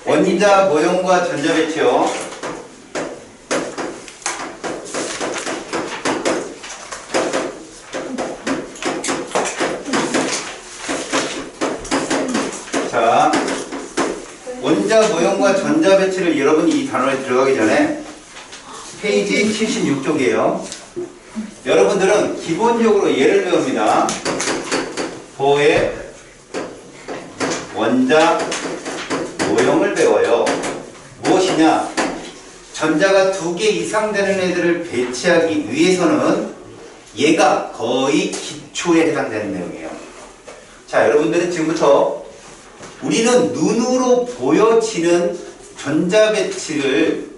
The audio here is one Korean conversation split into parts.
원자 모형과 전자 배치요. 자, 원자 모형과 전자 배치를 여러분이 이 단원에 들어가기 전에 페이지 76쪽이에요. 여러분들은 기본적으로 예를 배웁니다. 보의 원자 모형을 배워요. 무엇이냐? 전자가 2개 이상 되는 애들을 배치하기 위해서는 얘가 거의 기초에 해당되는 내용이에요. 자, 여러분들은 지금부터 우리는 눈으로 보여지는 전자 배치를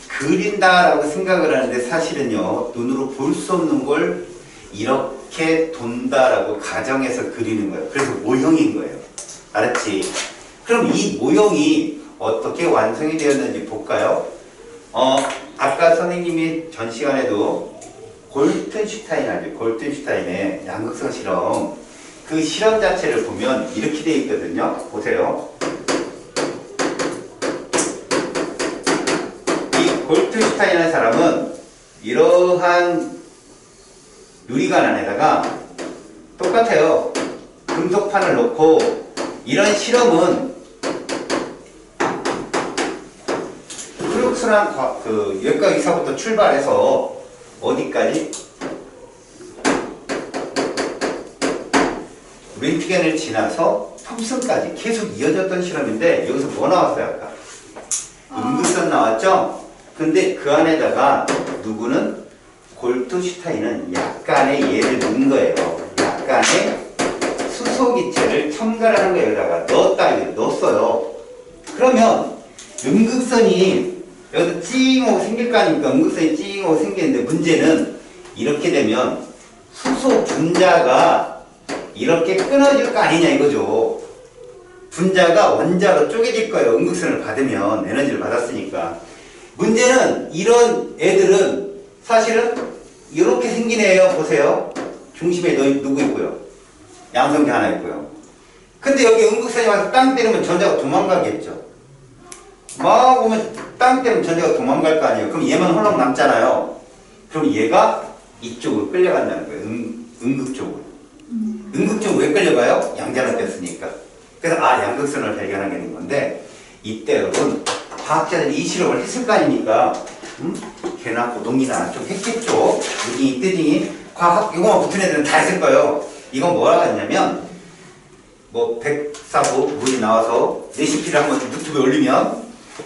그린다라고 생각을 하는데 사실은요, 눈으로 볼 수 없는 걸 이렇게 돈다라고 가정해서 그리는 거예요. 그래서 모형인 거예요. 알았지? 그럼 이 모형이 어떻게 완성이 되었는지 볼까요? 아까 선생님이 전 시간에도 골튼슈타인 알죠? 골튼슈타인의 양극성 실험, 그 실험 자체를 보면 이렇게 되어 있거든요. 보세요. 이 골튼슈타인이라는 사람은 이러한 유리관 안에다가 똑같아요. 금속판을 놓고 이런 실험은 프룩스란 그 역학이사부터 출발해서 어디까지? 렌트겐을 지나서 톰슨까지 계속 이어졌던 실험인데 여기서 뭐 나왔어요 아까? 음극선 나왔죠? 근데 그 안에다가 누구는 골튼슈타인은 약간의 얘를 넣은 거예요. 약간의 수소기체를 첨가하는 거예요. 여기다가 넣었어요. 그러면 음극선이 여기서 찡하고 생길 거 아닙니까? 음극선이 찡하고 생기는데 문제는 이렇게 되면 수소 분자가 이렇게 끊어질 거 아니냐 이거죠. 분자가 원자로 쪼개질 거예요. 음극선을 받으면 에너지를 받았으니까. 문제는 이런 애들은 사실은 이렇게 생긴 애예요. 보세요. 중심에 누구 있고요? 양성계 하나 있고요. 근데 여기 음극선이 와서 땅 때리면 전자가 도망가겠죠. 막 오면 땅 때리면 전자가 도망갈 거 아니에요. 그럼 얘만 홀랑 남잖아요. 그럼 얘가 이쪽으로 끌려간다는 거예요. 음극 쪽으로. 음극 쪽으로 왜 끌려가요? 양자로 됐으니까. 그래서 양극선을 발견하게 된 건데 이때 여러분 과학자들이 이 실험을 했을 거 아닙니까? 개나 고동이나 좀 했겠죠. 무딩이 뜨딩이 과학 이거만 붙은 애들은 다 했을 거예요. 이건 뭐라고 했냐면 뭐 백사부 물이 나와서 레시피를 한번 유튜브에 올리면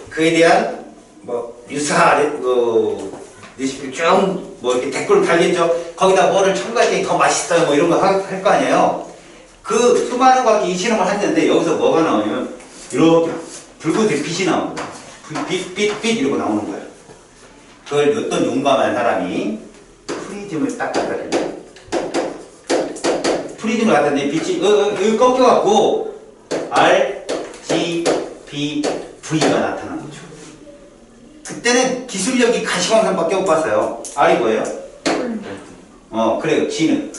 그에 대한 뭐 유사 레시피 쭉 뭐 이렇게 댓글을 달겠죠. 거기다 뭐를 첨가할 때 더 맛있어요. 뭐 이런 거 할 거 아니에요. 그 수많은 과학이 이 실험을 했는데 여기서 뭐가 나오냐면 이렇게 붉은색 빛이 나옵니다. 빛 이러고 나오는 거예요. 그걸 어떤 용감한 사람이 프리즘을 딱 갖다 댑니다. 프리즘을 갖다 댔는데 빛이 여기 꺾여갖고 R, G, B, V가 나타난 거죠. 그때는 기술력이 가시광선밖에 못 봤어요. R이 뭐예요? 그래요. G는?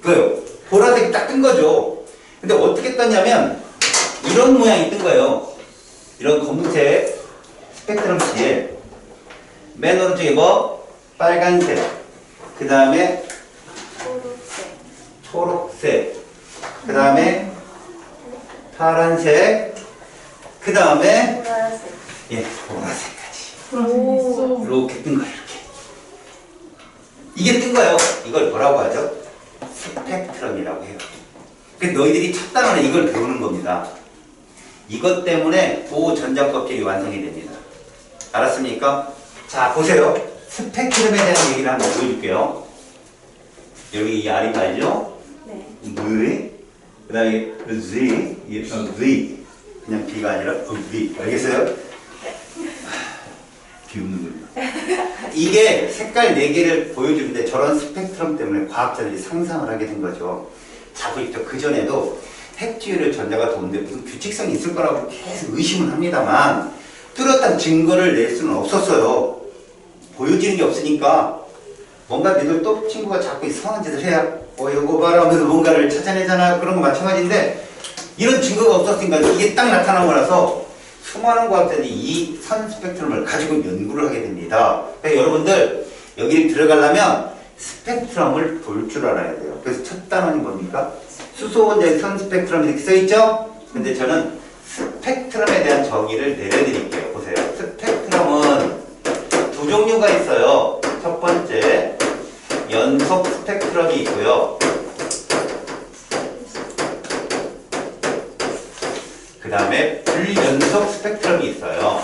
그래요. 보라색이 딱 뜬 거죠. 근데 어떻게 떴냐면 이런 모양이 뜬 거예요. 이런 검은색 스펙트럼지에 맨 오른쪽에 뭐? 빨간색, 그 다음에 초록색, 그 다음에 파란색, 그 다음에 보라색까지. 이렇게 뜬 거예요. 이게 뜬 거예요. 이걸 뭐라고 하죠? 스펙트럼이라고 해요. 그래서 너희들이 첫 단원에 이걸 배우는 겁니다. 이것 때문에 고전자껍질이 완성이 됩니다. 알았습니까? 자, 보세요. 스펙트럼에 대한 얘기를 한번 보여줄게요. 여기 이 R이 알죠? 네. V, 그 다음에 Z, V. 그냥 B가 아니라 V. 알겠어요? 비웃는 겁니다. 이게 색깔 4개를 보여주는데 저런 스펙트럼 때문에 과학자들이 상상을 하게 된 거죠. 자, 보십시오. 그전에도 핵주위를 전자가 도는데 무슨 규칙성이 있을 거라고 계속 의심을 합니다만 뚜렷한 증거를 낼 수는 없었어요. 보여지는 게 없으니까 뭔가 믿을 또 친구가 자꾸 이상한 짓을 해야 요거 봐라 하면서 뭔가를 찾아내잖아요. 그런 거 마찬가지인데 이런 증거가 없었으니까 이게 딱 나타난 거라서 수많은 과학자들이 이 선 스펙트럼을 가지고 연구를 하게 됩니다. 그러니까 여러분들 여기 들어가려면 스펙트럼을 볼 줄 알아야 돼요. 그래서 첫 단원이 뭡니까? 수소 원자의 선 스펙트럼 이렇게 써있죠? 근데 저는 스펙트럼에 대한 정의를 내려드릴게요. 보세요. 스펙트럼은 두 종류가 있어요. 첫 번째, 연속 스펙트럼이 있고요. 그 다음에 불연속 스펙트럼이 있어요.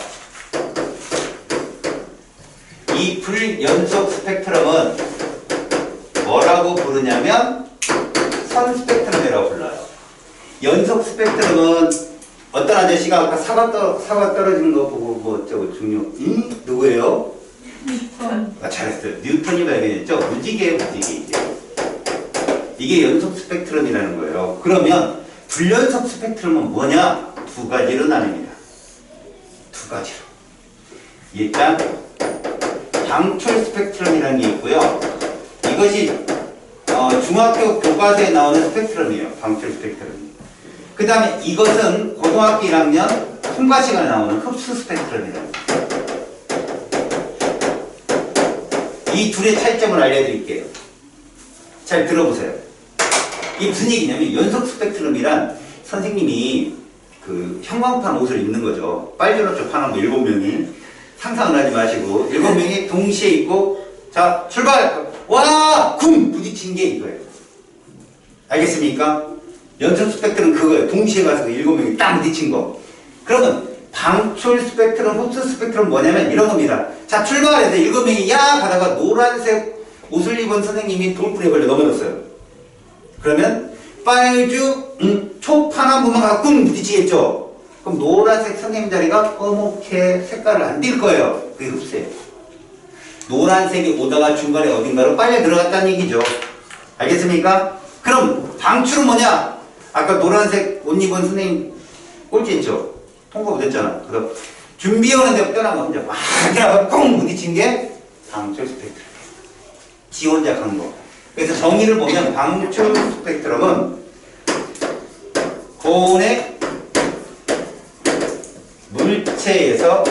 이 불연속 스펙트럼은 뭐라고 부르냐면 선 스펙트럼이라고 불러요. 연속 스펙트럼은 어떤 아저씨가 아까 사과 떨어지는 거 보고 뭐 어쩌고 중요 누구예요? 뉴턴. 잘했어요. 뉴턴이 발견했죠? 무지개예요, 무지개. 이게 연속 스펙트럼이라는 거예요. 그러면 불연속 스펙트럼은 뭐냐? 두 가지로 나뉩니다. 두 가지로. 일단 방출 스펙트럼이라는 게 있고요. 이것이 중학교 교과서에 나오는 스펙트럼이에요. 방출 스펙트럼. 그 다음에 이것은 고등학교 1학년 통과 시간에 나오는 흡수 스펙트럼이라는 거예요. 이 둘의 차이점을 알려드릴게요. 잘 들어보세요. 이게 무슨 얘기냐면 연속 스펙트럼이란 선생님이 그 형광판 옷을 입는 거죠. 빨주노초 파란 거 7명이 상상을 하지 마시고 7명이 동시에 입고 자 출발! 와! 쿵! 부딪힌 게 이거예요. 알겠습니까? 연속 스펙트럼 그거예요. 동시에 가서 7명이 딱 부딪힌 거. 그러면 방출 스펙트럼, 흡수 스펙트럼 뭐냐면 이런 겁니다. 자 출발해서 7명이 야! 가다가 노란색 옷을 입은 선생님이 돌부리에 걸려 넘어졌어요. 그러면 빨주, 초파란 부만 가서 쿵 부딪히겠죠? 그럼 노란색 선생님 자리가 검게 색깔을 안 띌 거예요. 그게 흡수예요. 노란색이 오다가 중간에 어딘가로 빨려 들어갔다는 얘기죠. 알겠습니까? 그럼 방출은 뭐냐? 아까 노란색 옷 입은 선생님 꼴찌했죠? 통과 못했잖아. 그래서 준비해오는 데부터 떠난 거 혼자 막 이러고 꽁 부딪힌 게 방출 스펙트럼. 지 혼자 간 거. 그래서 정의를 보면 방출 스펙트럼은 고온의 물체에서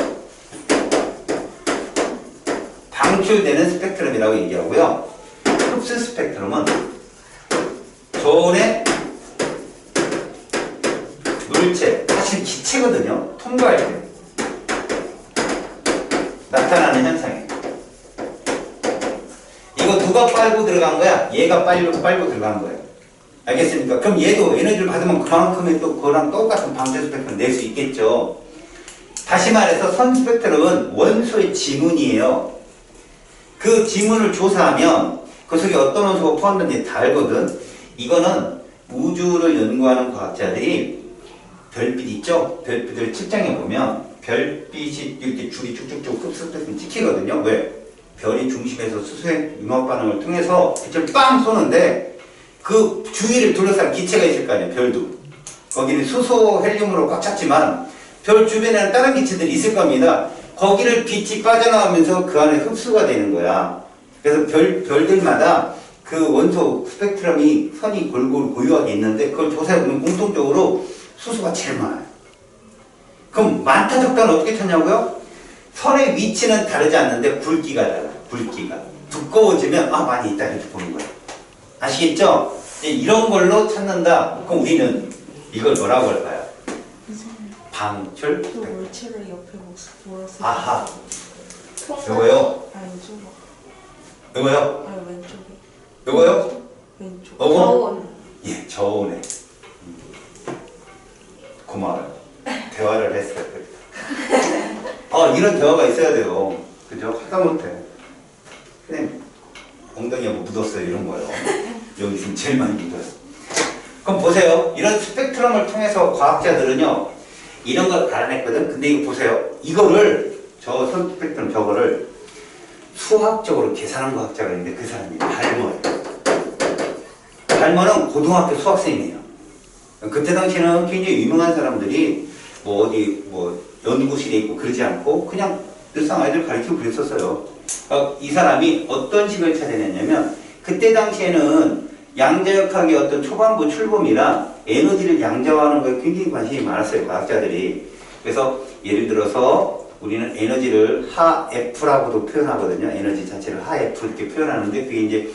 방출되는 스펙트럼이라고 얘기하고요. 흡수 스펙트럼은 저온의 물체, 사실 기체거든요. 통과할 때 나타나는 현상이에요. 이거 누가 빨고 들어간 거야? 얘가 빨고 들어간 거예요. 알겠습니까? 그럼 얘도 에너지를 받으면 그만큼의 또 그거랑 똑같은 방출 스펙트럼 낼 수 있겠죠. 다시 말해서 선 스펙트럼은 원소의 지문이에요. 그 지문을 조사하면 그 속에 어떤 원소가 포함된지 다 알거든. 이거는 우주를 연구하는 과학자들이 별빛 있죠? 별빛을 측정해 보면 별빛이 이렇게 줄이 쭉쭉쭉 흡수 스펙트럼 찍히거든요. 왜? 별이 중심에서 수소의 융합 반응을 통해서 빛을 빵 쏘는데 그 주위를 둘러싼 기체가 있을 거 아니에요. 별도. 거기는 수소, 헬륨으로 꽉 찼지만 별 주변에는 다른 기체들이 있을 겁니다. 거기를 빛이 빠져나오면서 그 안에 흡수가 되는 거야. 그래서 별들마다 그 원소 스펙트럼이 선이 골고루 고유하게 있는데 그걸 조사해보면 공통적으로 수소가 제일 많아요. 그럼 많다 적다는 어떻게 찾냐고요? 선의 위치는 다르지 않는데 굵기가 달라요. 굵기가. 두꺼워지면 많이 있다 이렇게 보는 거예요. 아시겠죠? 이런 걸로 찾는다. 그럼 우리는 이걸 뭐라고 할까요? 방출 또 스펙트럼. 물체를 옆에 몰았어요. 아하. 요거요? 아니 이쪽으로. 요거요? 아니 왼쪽에. 요거요? 왼쪽. 요거? 저온. 예, 저온에. 고마워요. 대화를 했어요. 이런 대화가 있어야 돼요. 그죠? 하다 못해. 그냥 엉덩이에 뭐 묻었어요. 이런 거요. 여기 있으면 제일 많이 묻어요. 그럼 보세요. 이런 스펙트럼을 통해서 과학자들은요, 이런 걸 알아냈거든. 근데 이거 보세요. 이거를, 저 선 스펙트럼 저거를 수학적으로 계산한 과학자가 있는데 그 사람이 발머예요. 발머는 고등학교 수학생이에요. 그때 당시에는 굉장히 유명한 사람들이 뭐 어디 뭐 연구실에 있고 그러지 않고 그냥 늘상 아이들 가르치고 그랬었어요. 이 사람이 어떤 식을 찾아냈냐면 그때 당시에는 양자역학의 어떤 초반부 출범이나 에너지를 양자화하는 거에 굉장히 관심이 많았어요, 과학자들이. 그래서 예를 들어서 우리는 에너지를 하F라고도 표현하거든요. 에너지 자체를 하F 이렇게 표현하는데 그게 이제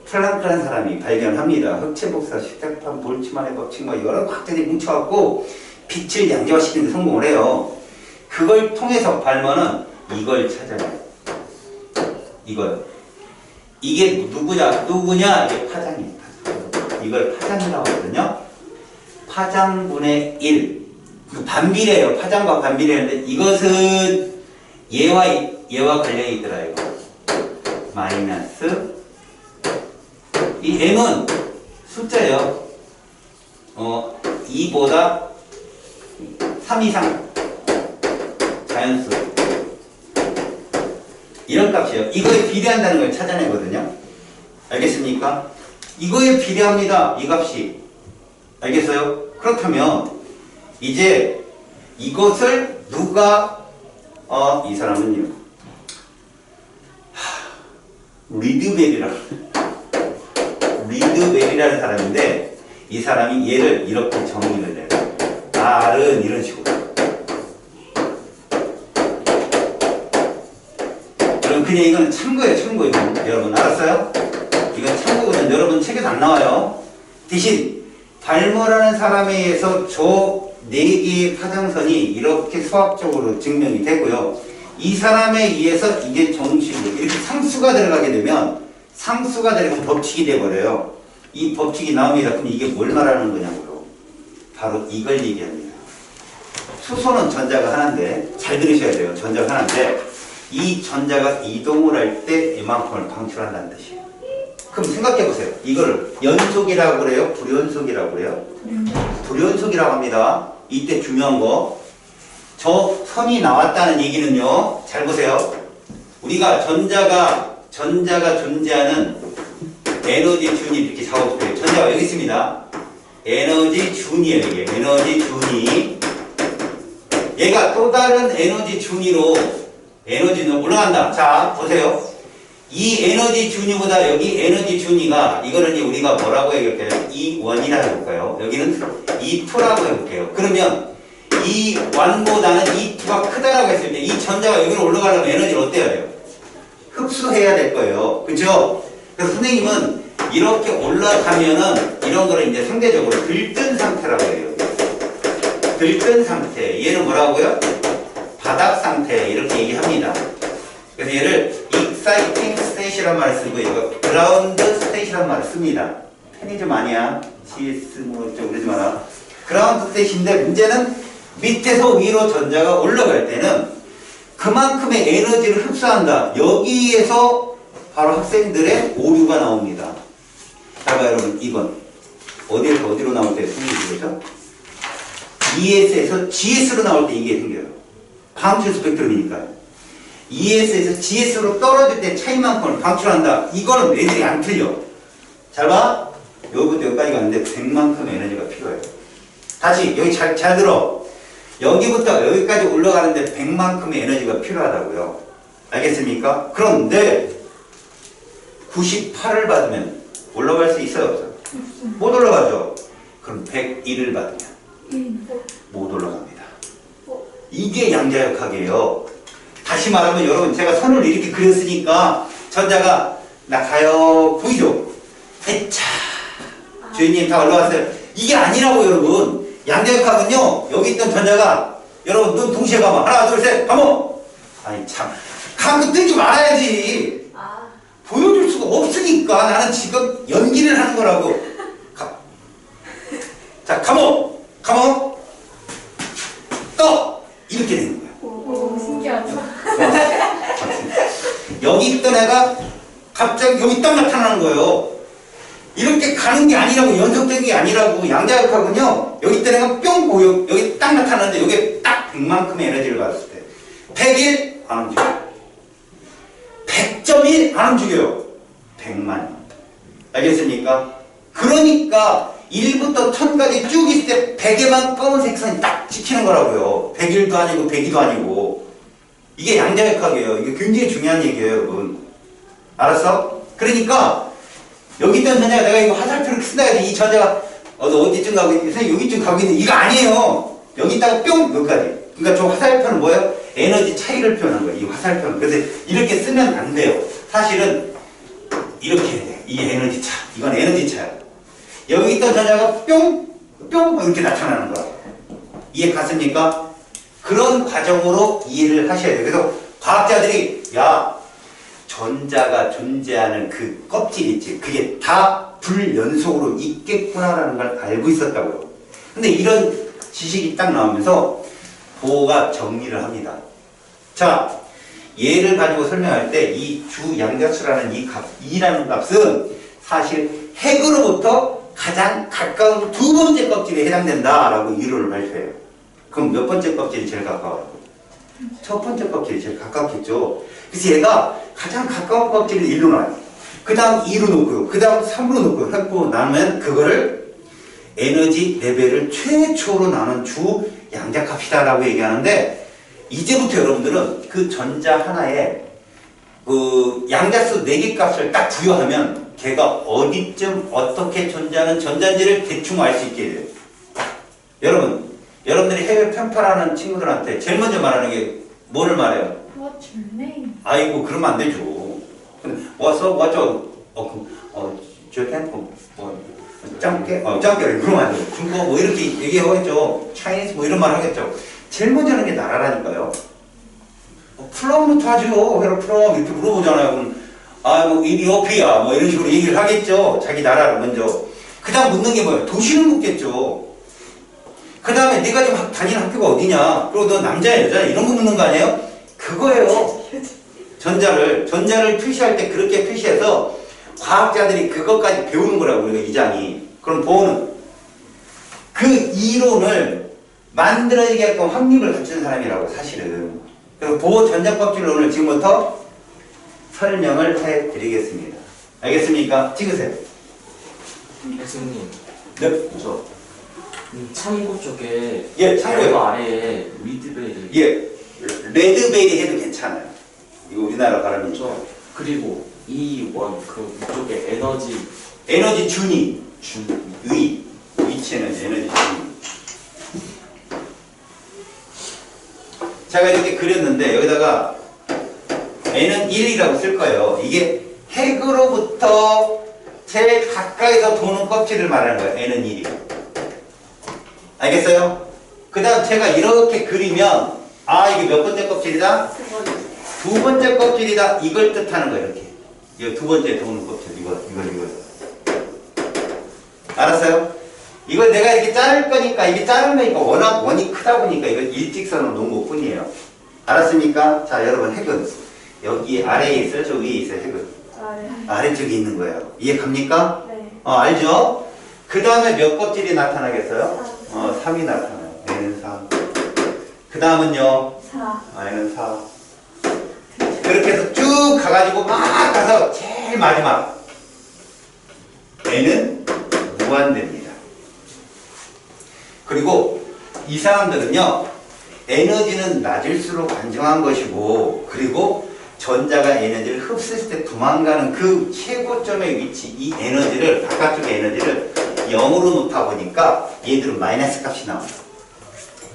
플랑크라는 사람이 발견합니다. 흑체 복사, 스테판 볼츠만의 법칙, 뭐 여러 과학자들이 뭉쳐갖고 빛을 양자화시키는 데 성공을 해요. 그걸 통해서 발먼은 이걸 찾아내요. 이게 누구냐? 이게 파장이에요. 이걸 파장이라고 하거든요. 파장분의 1. 반비례예요. 파장과 반비례인데 이것은 얘와 관련이 있더라 이거. 마이너스 이 m은 숫자예요. 2보다 3 이상 자연수 이런 값이에요. 이거에 비례한다는 걸 찾아내거든요. 알겠습니까? 이거에 비례합니다. 이 값이. 알겠어요? 그렇다면 이제 이것을 누가 이 사람은요. 리드벨이라는 사람인데 이 사람이 얘를 이렇게 정의를 해요. R은 이런 식으로. 그럼 그냥 이건 참고예요. 참고 이건. 여러분 알았어요? 이건 참고거든. 여러분 책에도 안 나와요. 대신 발모라는 사람에 의해서 저 4개의 파장선이 이렇게 수학적으로 증명이 되고요. 이 사람에 의해서 이게 정식으로 이렇게 상수가 들어가게 되면 법칙이 돼버려요. 이 법칙이 나옵니다. 그럼 이게 뭘 말하는 거냐고요. 바로 이걸 얘기합니다. 수소는 전자가 하나인데 잘 들으셔야 돼요. 전자가 하나인데 이 전자가 이동을 할 때 이만큼을 방출한다는 뜻이에요. 그럼 생각해 보세요. 이걸 연속이라고 그래요? 불연속이라고 그래요? 불연속이라고 합니다. 이때 중요한 거. 저 선이 나왔다는 얘기는요. 잘 보세요. 우리가 전자가 존재하는 에너지 준이 이렇게 작업돼요. 전자가 여기 있습니다. 에너지 준이에요. 이게 에너지 준이. 얘가 또 다른 에너지 준이로 에너지는 올라간다. 자, 보세요. 이 에너지 준이보다 여기 에너지 준이가 이거는 이제 우리가 뭐라고 해볼까요? E1이라고 해볼까요? 여기는 E2라고 해볼게요. 그러면 E1보다는 E2가 크다라고 했을 때 이 전자가 여기로 올라가려면 에너지를 어때야 돼요? 흡수해야 될 거예요. 그죠? 그래서 선생님은 이렇게 올라가면은 이런 거를 이제 상대적으로 들뜬 상태라고 해요. 들뜬 상태. 얘는 뭐라고요? 바닥 상태. 이렇게 얘기합니다. 그래서 얘를 exciting state이란 말을 쓰고 이거 ground state이란 말을 씁니다. 편의점 아니야. GS 뭐 어쩌고 그러지 마라. ground state인데 문제는 밑에서 위로 전자가 올라갈 때는 그만큼의 에너지를 흡수한다. 여기에서 바로 학생들의 오류가 나옵니다. 자, 여러분 이건 어디에서 어디로 나올 때 생기는 거죠? ES에서 GS로 나올 때 이게 생겨요. 방출 스펙트럼이니까요. ES에서 GS로 떨어질 때 차이만큼을 방출한다. 이거는 애들이 안 틀려. 잘 봐. 여기부터 여기까지 가는데 100만큼 에너지가 필요해요. 다시 여기 잘 들어. 여기부터 여기까지 올라가는데 100만큼의 에너지가 필요하다고요. 알겠습니까? 그런데 98을 받으면 올라갈 수 있어요? 없어요? 못 올라가죠? 그럼 101을 받으면 못 올라갑니다. 이게 양자역학이에요. 다시 말하면 여러분 제가 선을 이렇게 그렸으니까 전자가 나 가요 보이죠? 에차 주인님 다 올라왔어요. 이게 아니라고 여러분. 양자역학은요 여기 있던 전자가 여러분 눈 동시에 감아. 하나 둘 셋 감어. 아니 참 감고 뜨지 말아야지. 보여줄 수가 없으니까 나는 지금 연기를 하는 거라고. 자 감어 떠 이렇게 되는 거야. 오, 신기하다. 여기 있던 애가 갑자기 여기 딱 나타나는 거예요. 이렇게 가는 게 아니라고, 연속적인 게 아니라고. 양자역학은요 여기 있던 애가 뿅 보여. 여기 딱 나타나는데 여기 딱 100만큼의 에너지를 받았을 때 101 안 움직여요. 100.1 안 움직여요. 100만. 알겠습니까? 그러니까 1부터 1000까지 쭉 있을 때 100에만 검은색 선이 딱 찍히는 거라고요. 101도 아니고 102도 아니고. 이게 양자역학이에요. 이게 굉장히 중요한 얘기예요, 여러분. 알았어? 그러니까 여기 있던 전자가 내가 이거 화살표를 쓴다 해도 이 전자가 어디쯤 가고 있는, 선생님 여기쯤 가고 있는, 이거 아니에요. 여기 있다가 뿅! 여기까지. 그러니까 저 화살표는 뭐예요? 에너지 차이를 표현한 거예요. 이 화살표는. 그래서 이렇게 쓰면 안 돼요. 사실은 이렇게 해야 돼요. 이 에너지 차. 이건 에너지 차야. 여기 있던 전자가 뿅! 뿅! 이렇게 나타나는 거야. 이해 갔습니까? 그런 과정으로 이해를 하셔야 돼요. 그래서 과학자들이 야, 전자가 존재하는 그 껍질 있지, 그게 다 불연속으로 있겠구나라는 걸 알고 있었다고요. 근데 이런 지식이 딱 나오면서 보호가 정리를 합니다. 자, 얘를 가지고 설명할 때 이 주양자수라는 이 값, 2라는 값은 사실 핵으로부터 가장 가까운 두 번째 껍질에 해당된다라고 이론을 발표해요. 그럼 몇 번째 껍질이 제일 가까워요? 첫 번째 껍질이 제일 가깝겠죠. 그래서 얘가 가장 가까운 껍질을 1로 놔요. 그 다음 2로 놓고요. 그 다음 3로 놓고요. 해고 나누면 그거를 에너지 레벨을 최초로 나눈 주 양자값이다라고 얘기하는데, 이제부터 여러분들은 그 전자 하나에 그 양자수 4개 값을 딱 부여하면 걔가 어디쯤 어떻게 존재하는 전자인지를 대충 알 수 있게 돼요. 여러분들이 해외 편파하는 친구들한테 제일 먼저 말하는 게 뭐를 말해요? What's your name? 아이고 그러면 안 되죠. 저한테 짱깨 그러면 안 돼요. 중국어 뭐 이렇게 얘기하겠죠. 차이니스 뭐 이런 말 하겠죠. 제일 먼저 하는 게 나라라니까요. 플럼부터 하죠. 회로 플럼 이렇게 물어보잖아요. 그럼 이디오피아 뭐 이런 식으로 얘기를 하겠죠. 자기 나라를 먼저. 그 다음 묻는 게 뭐예요? 도시를 묻겠죠. 그 다음에 네가 지금 다니는 학교가 어디냐? 그리고 너 남자야 여자야? 이런 거 묻는 거 아니에요? 그거예요. 전자를 표시할 때 그렇게 표시해서 과학자들이 그것까지 배우는 거라고, 우리가 이장이. 그럼 보호는 그 이론을 만들어지게 할건 확립을 갖춘 사람이라고, 사실은. 그래서 보호 전자껍질론을 지금부터 설명을 해드리겠습니다. 알겠습니까? 찍으세요. 선생님, 네. 저 창고 쪽에 예, 창고요. 그 아래에 리드벨 예, 레드베리 해도 괜찮아요. 이거 우리나라 발음이죠. 그리고 그쪽에 에너지 준위, 준 위치 에너지 준위. 제가 이렇게 그렸는데 여기다가 N은 1이라고 쓸 거예요. 이게 핵으로부터 제일 가까이서 도는 껍질을 말하는 거예요. N은 1이. 알겠어요? 그 다음 제가 이렇게 그리면 이게 몇 번째 껍질이다? 두 번째 껍질이다. 이걸 뜻하는 거예요. 이렇게. 이거 두 번째 도는 껍질. 이거. 알았어요? 이걸 내가 이렇게 자를 거니까, 이게 자른 거니까 워낙 원이 크다 보니까 이걸 일직선으로 놓은 것 뿐이에요. 알았습니까? 자, 여러분, 핵은 여기 아래에 있어요? 저 위에 있어요? 핵은? 아래쪽에 있는 거예요. 이해 갑니까? 네. 알죠? 그 다음에 몇 껍질이 나타나겠어요? 3이 나타나요. N은 3. 그 다음은요? 4. N은 4. 그렇게 해서 쭉 가가지고 막 가서 제일 마지막 N은 무한대입니다. 그리고 이 사람들은요, 에너지는 낮을수록 안정한 것이고, 그리고 전자가 에너지를 흡수했을 때 도망가는 그 최고점의 위치, 이 에너지를, 바깥쪽의 에너지를 0으로 놓다 보니까 얘들은 마이너스 값이 나와요.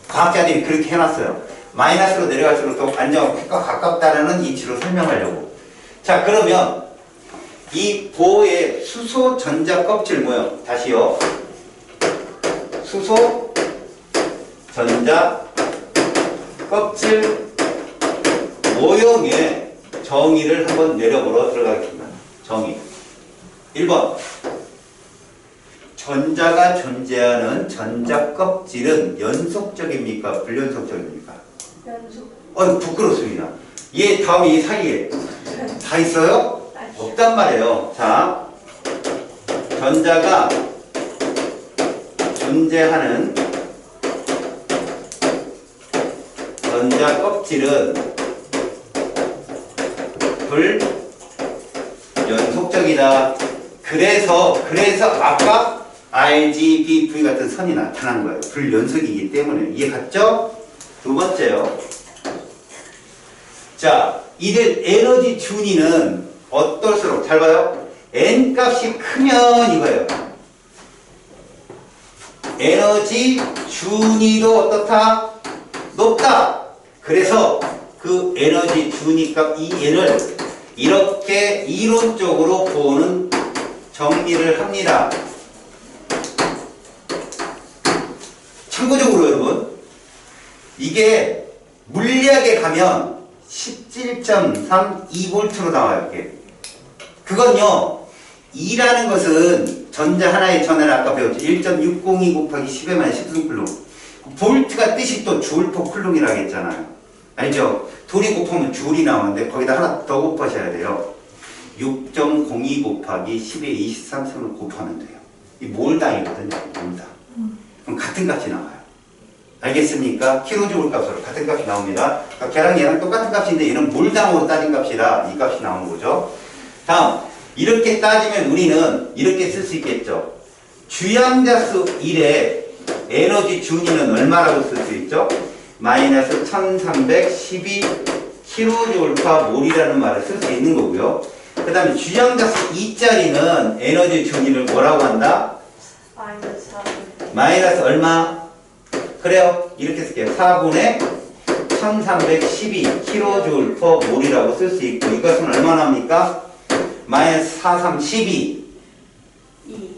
과학자들이 그렇게 해놨어요. 마이너스로 내려갈수록 더 안정과 가깝다는 이치로 설명하려고. 자, 그러면 이 보호의 수소 전자 껍질 모형, 다시요. 수소 전자 껍질 모형의 정의를 한번 내려보러 들어가겠습니다. 정의. 1번. 전자가 존재하는 전자 껍질은 연속적입니까? 불연속적입니까? 연속. 부끄럽습니다. 얘 다음에 이 사이에 다 있어요? 없단 말이에요. 자, 전자가 존재하는 전자 껍질은 불연속적이다. 그래서 아까 RGB, V 같은 선이 나타난 거예요. 불연속이기 때문에. 이해 갔죠? 두 번째요. 자, 이들 에너지 준위는 어떨수록, 잘 봐요. n 값이 크면 이거예요. 에너지 준위도 어떻다? 높다. 그래서 그 에너지 준위 값 EN을 이렇게 이론적으로 보는 정리를 합니다. 참고적으로 여러분, 이게 물리학에 가면 17.32V로 나와요. 이게. 그건요, E라는 것은 전자 하나의 전하를 아까 배웠죠. 1.602 곱하기 10의 만 10승 쿨롱. 볼트가 뜻이 또 줄 퍼 쿨롱이라고 했잖아요. 알죠? 둘이 곱하면 줄이 나오는데 거기다 하나 더 곱하셔야 돼요. 6.02 곱하기 10의 23승을 곱하면 돼요. 이 몰당이거든요. 몰당. 그럼 같은 값이 나와요. 알겠습니까? 킬로줄 값으로 같은 값이 나옵니다. 그러니까 걔랑 얘랑 똑같은 값인데 얘는 몰당으로 따진 값이라 이 값이 나오는 거죠. 다음, 이렇게 따지면 우리는 이렇게 쓸 수 있겠죠. 주양자수 1의 에너지 준위는 얼마라고 쓸 수 있죠? 마이너스 1312 kJ몰이라는 말을 쓸 수 있는 거고요. 그 다음에 주양자수 2짜리는 에너지 준위를 뭐라고 한다? 마이너스 4. 마이너스 얼마? 그래요. 이렇게 쓸게요. 4분의 1312 kJ몰이라고 쓸 수 있고 이것은 얼마나 합니까? 마이너스 4312 2.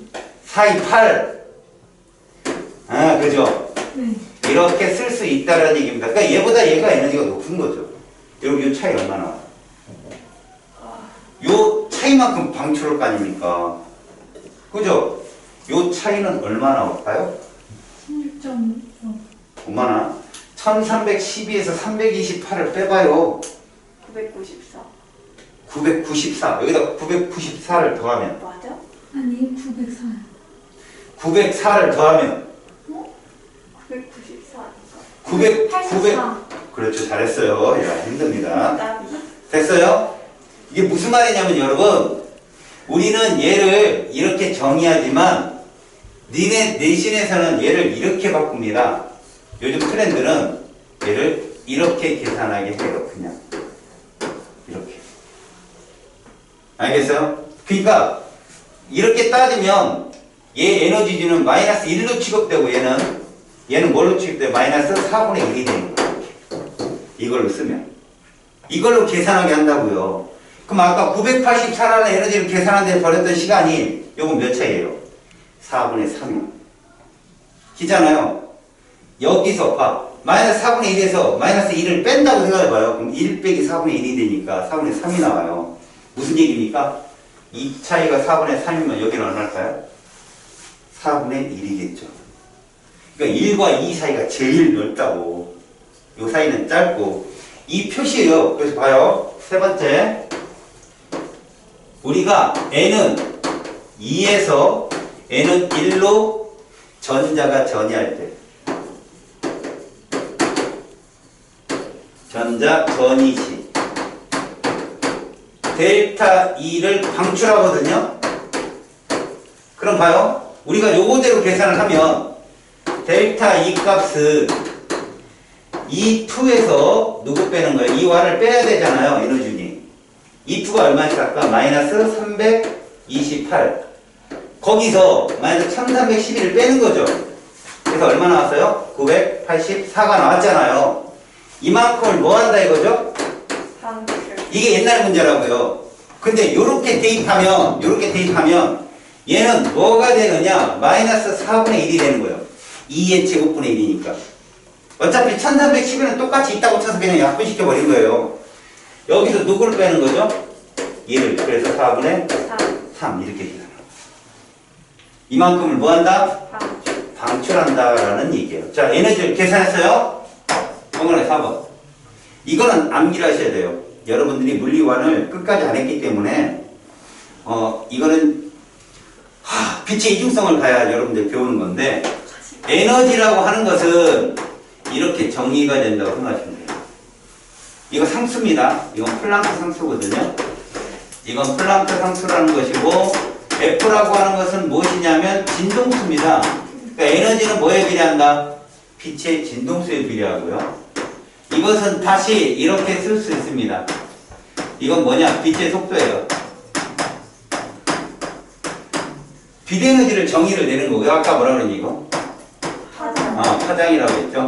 428 아, 그죠? 네. 이렇게 쓸 수 있다는 얘기입니다. 그러니까 얘보다 얘가 에너지가 높은 거죠. 여러분, 이 차이 얼마나? 요 차이만큼 방출할 거 아닙니까? 그죠? 요 차이는 얼마나 올까요? 16.5. 얼마나? 1312에서 328을 빼봐요. 994. 994. 여기다 994를 더하면. 맞아? 아니 904. 904를 더하면. 994니까. 900. 그렇죠. 잘했어요. 야, 힘듭니다. 나비. 됐어요? 이게 무슨 말이냐면 여러분, 우리는 얘를 이렇게 정의하지만 니네 내신에서는 얘를 이렇게 바꿉니다. 요즘 트렌드는 얘를 이렇게 계산하게 해요. 그냥 이렇게. 알겠어요? 그러니까 이렇게 따지면 얘 에너지주는 마이너스 1로 취급되고 얘는 뭘로 취급돼요? 마이너스 4분의 1이 되는 거예요. 이걸로 쓰면. 이걸로 계산하게 한다고요. 그럼 아까 984라는 에너지를 계산하는데 버렸던 시간이 요건 몇 차이에요? 4분의 3이요. 기잖아요. 여기서 봐. 마이너스 4분의 1에서 마이너스 1을 뺀다고 생각해봐요. 그럼 1 빼기 4분의 1이 되니까 4분의 3이 나와요. 무슨 얘기입니까? 이 차이가 4분의 3이면 여기는 얼마일까요? 4분의 1이겠죠. 그러니까 1과 2 사이가 제일 넓다고. 요 사이는 짧고. 이 표시예요. 그래서 봐요. 세 번째. 우리가 n은 2에서 n은 1로 전자가 전이할 때. 전자 전이시. 델타 2를 방출하거든요. 그럼 봐요. 우리가 요거대로 계산을 하면 델타 2 값은 E2에서 누구 빼는 거예요? E1을 빼야 되잖아요. 에너지니. E2가 얼마씩 할까? 마이너스 328. 거기서 마이너스 1311을 빼는 거죠. 그래서 얼마 나왔어요? 984가 나왔잖아요. 이만큼을 뭐 한다 이거죠? 방출. 이게 옛날 문제라고요. 근데 요렇게 대입하면 얘는 뭐가 되느냐? 마이너스 4분의 1이 되는 거예요. 2의 제곱분의 1이니까. 어차피 1311은 똑같이 있다고 쳐서 그냥 약분시켜 버린 거예요. 여기서 누구를 빼는 거죠? 얘를. 그래서 4분의 3 이렇게 계산합니다. 이만큼을 뭐 한다? 방출. 방출한다라는 얘기예요. 자, 에너지를 계산했어요? 정원의 4번. 이거는 암기를 하셔야 돼요. 여러분들이 물리원을 끝까지 안 했기 때문에 이거는 빛의 이중성을 봐야 여러분들 배우는 건데 에너지라고 하는 것은 이렇게 정의가 된다고 생각하시면 돼요. 이거 상수입니다. 이건 플랑크 상수거든요. 이건 플랑크 상수라는 것이고 F라고 하는 것은 무엇이냐면 진동수입니다. 그러니까 에너지는 뭐에 비례한다? 빛의 진동수에 비례하고요. 이것은 다시 이렇게 쓸 수 있습니다. 이건 뭐냐? 빛의 속도예요. 비대에너지를 정의를 내는 거고요. 아까 뭐라 그랬니 이거? 파장. 파장이라고 했죠.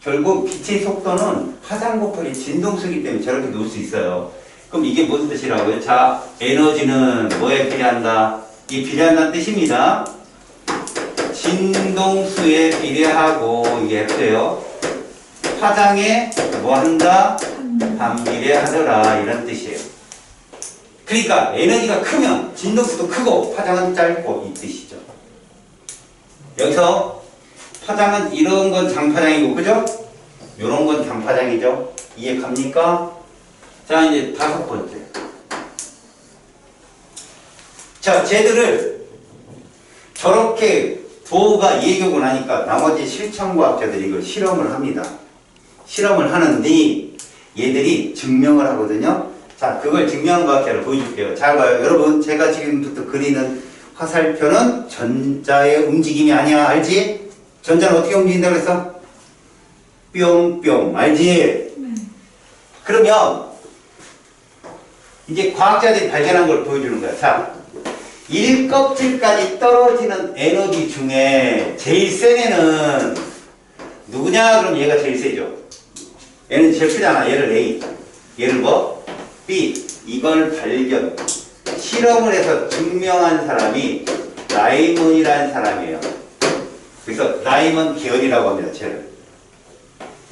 결국 빛의 속도는 파장 곱하기 진동수이기 때문에 저렇게 놓을 수 있어요. 그럼 이게 무슨 뜻이라고요? 자, 에너지는 뭐에 비례한다? 이 비례한다는 뜻입니다. 진동수에 비례하고 이게 F예요. 파장에 뭐 한다? 반비례하더라 이런 뜻이에요. 그러니까 에너지가 크면 진동수도 크고 파장은 짧고 이 뜻이죠. 여기서 파장은 이런 건 장파장이고 그죠? 요런 건 단파장이죠. 이해 갑니까? 자 이제 5번째. 자 쟤들을 저렇게 도가 이해교고 나니까 나머지 실천과학자들이 이걸 실험을 합니다. 실험을 하는데 얘들이 증명을 하거든요. 자 그걸 증명한 과학자를 보여줄게요. 잘 봐요. 여러분 제가 지금부터 그리는 화살표는 전자의 움직임이 아니야. 알지? 전자는 어떻게 움직인다고 그랬어? 뿅뿅. 알지? 그러면 이제 과학자들이 발견한 걸 보여주는 거야. 자 1껍질까지 떨어지는 에너지 중에 제일 센 애는 누구냐? 그럼 얘가 제일 세죠. 얘는 제일 크잖아. 얘를 A, 얘를 뭐? B. 이걸 발견, 실험을 해서 증명한 사람이 라이먼이라는 사람이에요. 그래서 라이먼 계열이라고 합니다. 쟤를.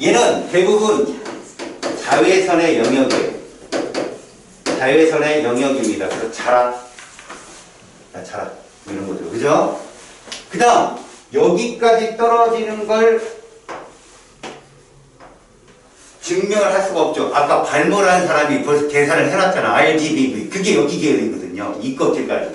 얘는 대부분 자외선의 영역이에요. 자외선의 영역입니다. 그래서 자라 이런 거죠. 그죠? 그 다음 여기까지 떨어지는 걸 증명을 할 수가 없죠. 아까 발모라는 사람이 벌써 계산을 해놨잖아. RGB. 그게 여기 계열이거든요. 이 껍질까지.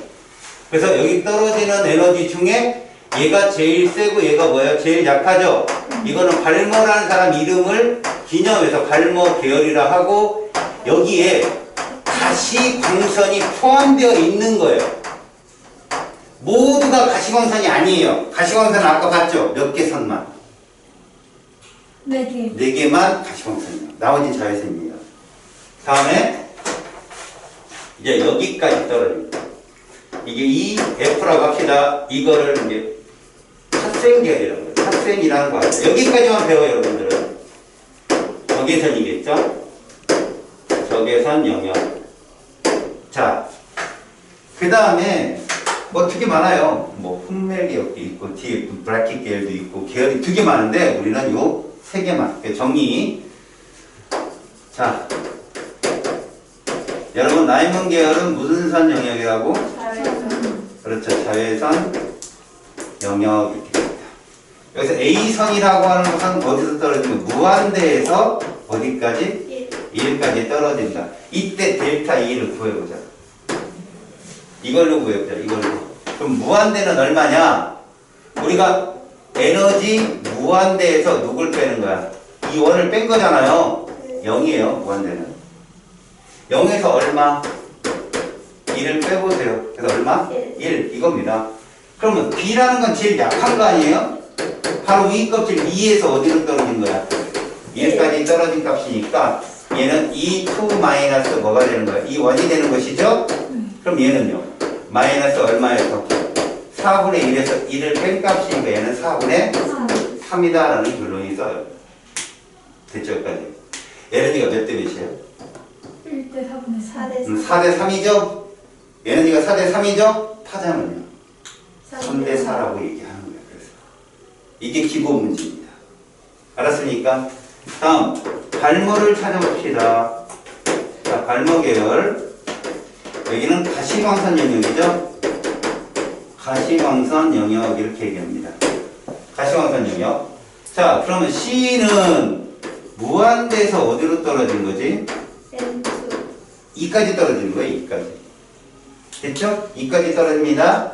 그래서 여기 떨어지는 에너지 중에 얘가 제일 세고 얘가 뭐예요? 제일 약하죠? 이거는 발모라는 사람 이름을 기념해서 발모 계열이라 하고 여기에 가시광선이 포함되어 있는 거예요. 모두가 가시광선이 아니에요. 가시광선은 아까 봤죠? 몇 개 선만? 4개. 4개만 가시광선이에요. 나머지는 자외선입니다. 다음에 이제 여기까지 떨어집니다. 이게 이 F라고 합시다. 이거를 이제 탑생계열이라고 해요. 탑생이라는 거 알죠? 여기까지만 배워요, 여러분들은. 적외선이겠죠? 적외선 영역. 자, 그 다음에 뭐 되게 많아요. 뭐 흠멜 계열도 있고 뒤에 브라킷 계열도 있고 계열이 되게 많은데 우리는 요 3개만 정의. 자, 여러분 라이먼 계열은 무슨 선 영역이라고? 자외선. 그렇죠. 자외선 영역 이렇게 됩니다. 여기서 A선이라고 하는 것은 어디서 떨어지면 무한대에서 어디까지? 1까지 떨어진다. 이때 델타 E를 구해보자. 이걸로 구해보자. 이걸로. 그럼 무한대는 얼마냐? 우리가 에너지 무한대에서 누굴 빼는 거야? 이 원을 뺀 거잖아요. 0이에요. 무한대는. 0에서 얼마? 1을 빼보세요. 그래서 얼마? 1. 이겁니다. 그러면 B라는 건 제일 약한 거 아니에요? 바로 위 껍질 2에서 어디로 떨어진 거야? 1까지 떨어진 값이니까 얘는 2, 2 마이너스 뭐가 되는 거야? 2원이 되는 것이죠? 그럼 얘는요? 마이너스 얼마에서? 4분의 1에서 1을 뺀 값이니까 얘는 4분의 3이다라는 결론이 있어요. 됐죠? 여기까지. 에너지가 몇 대 몇이에요? 1대 4분의 4. 4대 4대 3이죠? 에너지가 4대 3이죠? 파장은요? 3대 4라고 얘기하는 거예요. 그래서 이게 기본 문제입니다. 알았습니까? 다음 발모를 찾아봅시다. 자, 발모 계열. 여기는 가시광선 영역이죠? 가시광선 영역 이렇게 얘기합니다. 가시광선 영역. 자, 그러면 C는 무한대에서 어디로 떨어진 거지? N2. 2까지 떨어지는 거예요. 2까지. 됐죠? 2까지 떨어집니다.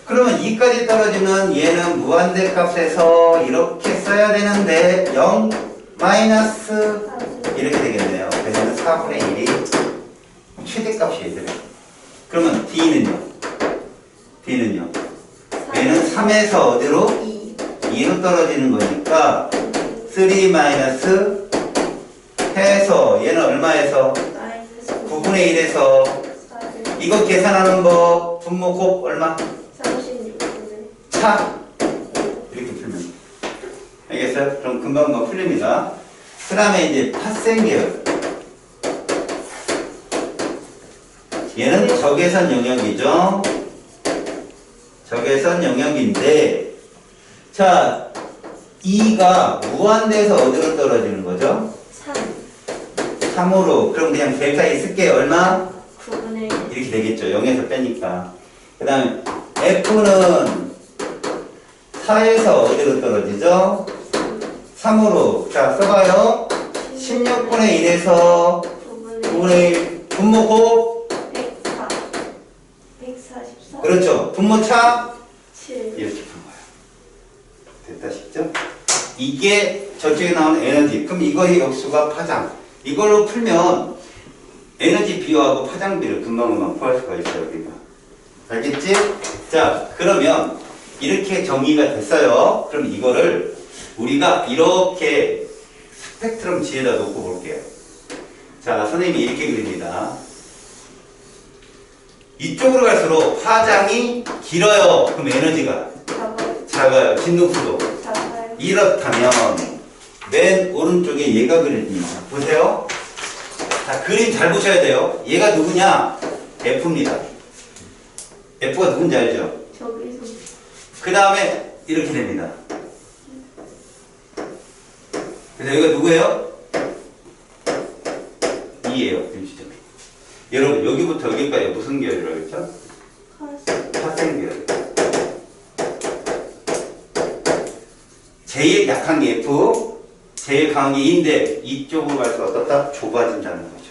그러면 2까지 떨어지면 얘는 무한대 값에서 이렇게 써야 되는데 0 마이너스 이렇게 되겠네요. 그래서 4분의 1이 최대값이에요. 얘들은. 그러면 D는요? D는요? 얘는 3에서 어디로? 2로 떨어지는 거니까 3 마이너스 해서 얘는 얼마에서? 마이너스 9분의 1에서 이거 계산하는 법 분모 곱 얼마? 4. 차 이렇게 풀면 돼. 알겠어요? 그럼 금방 풀립니다. 그 다음에 이제 파생 계열. 얘는 적외선 영역이죠. 적외선 영역인데, 자, 2가 무한대에서 어디로 떨어지는 거죠? 3 3으로. 그럼 그냥 델타 있을게요. 얼마? 9분의 1 이렇게 되겠죠. 0에서 빼니까. 그 다음에 F는 4에서 어디로 떨어지죠? 3으로. 자, 써봐요. 16분의 1에서 9분의 9분의 1. 분모 곱. 104 144 그렇죠. 분모차. 7 이렇게 푼 거예요. 됐다 싶죠? 이게 저쪽에 나오는 에너지. 그럼 이거의 역수가 파장. 이걸로 풀면 에너지 비율하고 파장비를 금방금방 구할 수가 있어요, 우리가. 알겠지? 자, 그러면 이렇게 정의가 됐어요. 그럼 이거를 우리가 이렇게 스펙트럼 지에다 놓고 볼게요. 자, 선생님이 이렇게 그립니다. 이쪽으로 갈수록 파장이 길어요. 그럼 에너지가 작아요. 진동수도. 작아요 이렇다면 맨 오른쪽에 얘가 그려집니다. 보세요. 자, 그림 잘 보셔야 돼요. 얘가 누구냐? F입니다. F가 누군지 알죠? 저기서 그 다음에 이렇게 됩니다. 그래서 여기가 누구예요? 2예요. 일시점이. 여러분 여기부터 여기까지 무슨 계열이라고 했죠? 파생 계열. 제일 약한 게 F, 제일 강한 게 E인데 이쪽으로 갈수록 어떻다? 좁아진다는 거죠.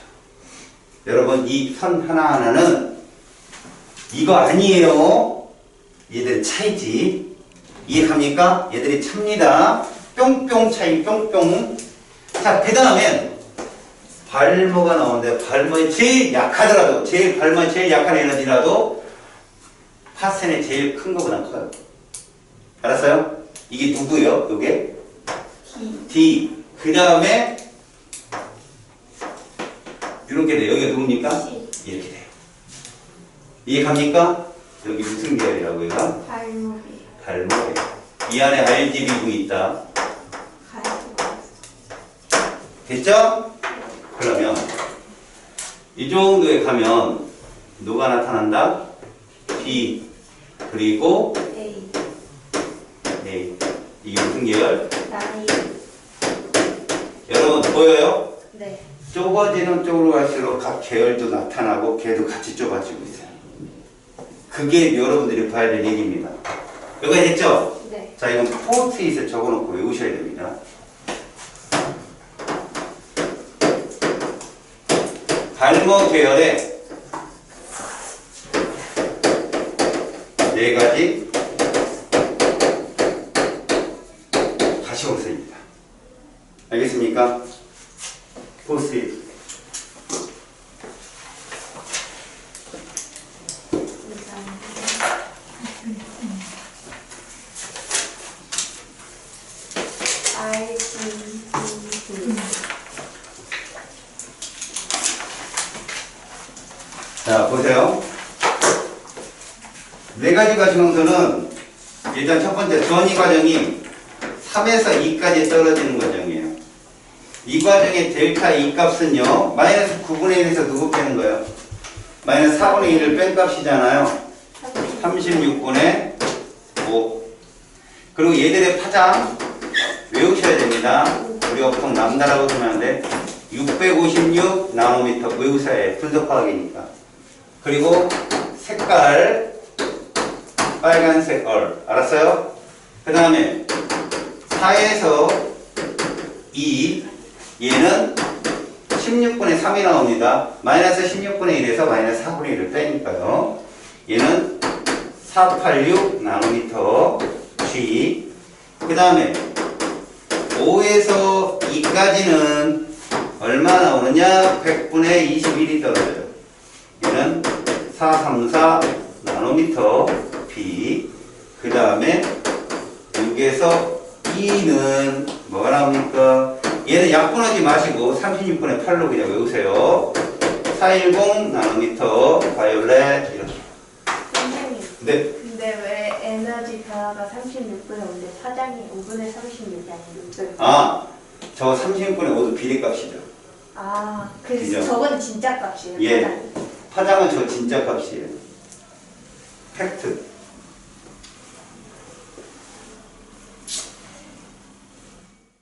여러분 이 선 하나하나는 이거 아니에요. 얘들 차이지. 이해합니까? 얘들이 찹니다. 뿅뿅 차이 뿅뿅. 자, 그 다음엔 발모가 나오는데 발모에 제일 약하더라도 발모에 제일 약한 에너지라도 파센의 제일 큰 거보다 커요. 알았어요? 이게 누구예요? 요게? D. 그 다음에 이렇게 돼요. 여기가 누굽니까? 이렇게 돼요. 이해갑니까? 여기 무슨 계열이라고 해요? 발목이 발목에. 이 안에 RGB가 있다. 됐죠? 그러면 이 정도에 가면 누가 나타난다? B 그리고 A A. 이게 무슨 계열? 나이 여러분 보여요? 네 좁아지는 쪽으로 갈수록 각 계열도 나타나고 걔도 같이 좁아지고 있어요. 그게 여러분들이 봐야 될 얘기입니다. 여기가 됐죠? 네. 자, 이건 포트잇에 적어놓고 외우셔야 됩니다. 발모 계열의 네 가지 가시공세입니다. 알겠습니까? 포트잇. 자, 보세요. 네 가지 가시공서는 일단 첫 번째 전이 과정이 3에서 2까지 떨어지는 과정이에요. 이 과정의 델타 E 값은요, 마이너스 9분의 1에서 누구 빼는 거예요? 마이너스 4분의 1을 뺀 값이잖아요. 36분의 5. 그리고 얘들의 파장 외우셔야 됩니다. 우리가 보통 남다라고 쓰면 656 나노미터 외우셔야 해. 분석화학이니까. 그리고 색깔 빨간색 얼. 알았어요? 그 다음에 4에서 2 얘는 16분의 3이 나옵니다. 마이너스 16분의 1에서 마이너스 4분의 1을 빼니까요. 얘는 486 나노미터 G. 그 다음에 5에서 2까지는 얼마 나오느냐? 100분의 21이 떨어져요. 얘는 434 나노미터 B. 그 다음에 6에서 2는 뭐가 나옵니까? 얘는 약분하지 마시고 36분의 8로 그냥 외우세요. 410 나노미터 바이올렛 이렇게. 선생님 네. 근데 왜 에너지가 4가 36분의 5인데 4장이 5분의 36이 아니고 6분의 아, 저 36분의 5도 비례값이죠. 그래서 그죠? 저건 진짜 값이에요. 예. 사장이. 파장은 저 진짜 값이에요. 팩트.